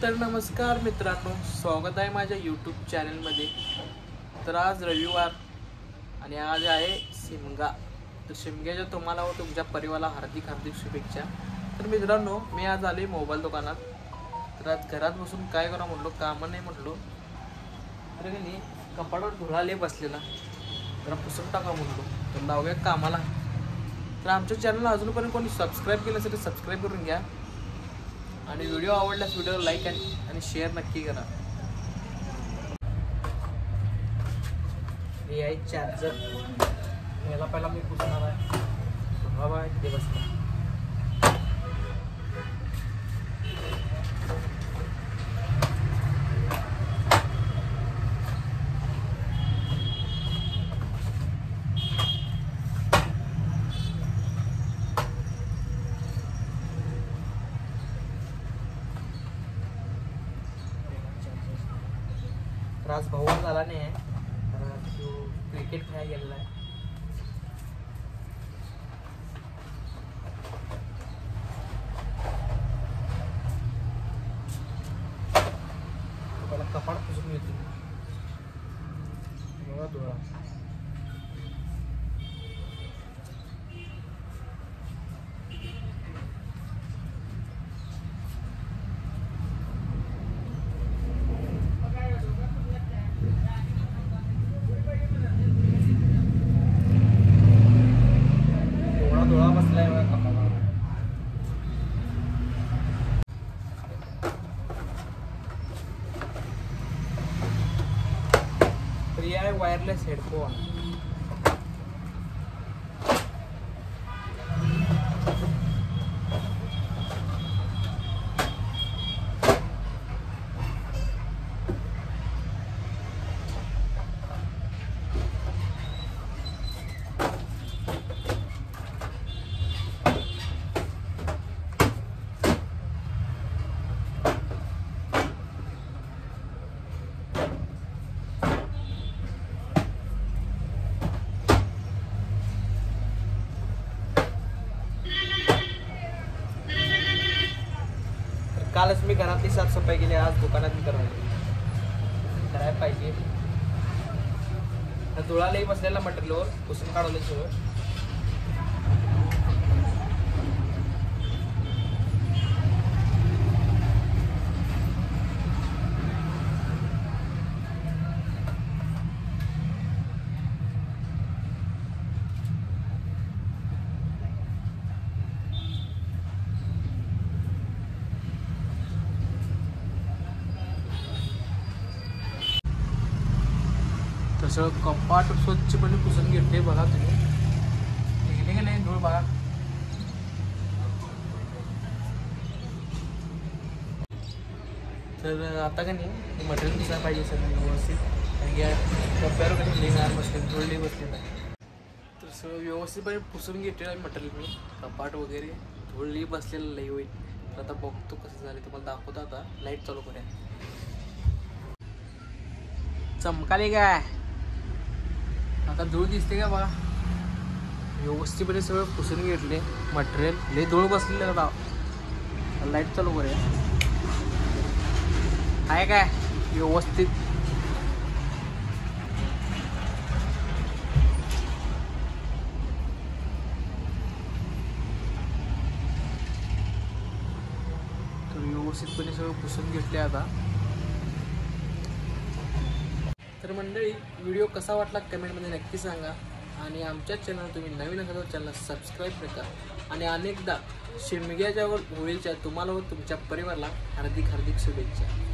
तर नमस्कार मित्रांनो, स्वागत आहे माझ्या यूट्यूब चॅनलमध्ये। तर आज रविवार आणि आज आहे शिमगा। तर शिमग्याच्या तुम्हाला व तुमच्या परिवाराला हार्दिक शुभेच्छा। तर मित्रांनो, मी आज आले मोबाईल दुकानात। तर आज घरात बसून काय करा म्हटलो, काम नाही म्हटलो, तर की कपाटावर धुळाले बसलेला, जरा पुसून टाका म्हटलो, तर लावूया कामाला। तर आमच्या चॅनलला अजूनपर्यंत कोणी सबस्क्राईब केलं असेल तर सबस्क्राईब करून घ्या आणि व्हिडिओ आवडल्यास व्हिडिओला लाईक आणि शेअर नक्की करा। हे आहे चार्जर, याला पहिला मी पुसणार आहे। बाबा इथे बसला। आज भाऊ झाला नाही आहे, तर तो क्रिकेट खेळायला गेलेला आहे। मला कपाट पुसून घेतो बघा धुळा। तर ये आहे वायरलेस हेडफोन। कालच मी घरातली साफसफाई केली, आज दुकानात मी करायला पाहिजे। धुळालाही बसलेला मटेरियलवर पुसून काढवले सगळं। तसं कपाट स्वच्छपणे पुसून घेतले बघा तुम्ही, गेले की नाही धूळ बघा। तर आता का नाही मटेरियल दिसायला पाहिजे सगळं व्यवस्थित, कप्प्यावर कधी लिंगार बसले धुळली बसलेलं आहे। तर सगळं व्यवस्थितपणे पुसून घेतलेलं आहे मटेरियल मी, कपाट वगैरे धुळली बसलेलं लई होईल। तर आता बघतो कसं झालं, तुम्हाला दाखवतो। आता लाईट चालू करूया, चमकाले काय आता धूळ दिसते का बघा। व्यवस्थितपणे सगळं पुसून घेतले मटेरियल, लई धूळ बसलेलं राव। लाईट चालू करूया, आहे काय व्यवस्थित। तर व्यवस्थितपणे सगळं पुसून घेतले आता। तर मंडळी, व्हिडिओ कसा वाटला कमेंटमध्ये नक्की सांगा आणि आमच्या चॅनल तुम्ही नवीन असाल तर चॅनल सबस्क्राईब करा आणि अनेकदा शिमग्याच्या व होळीच्या तुम्हाला व तुमच्या परिवाराला हार्दिक शुभेच्छा।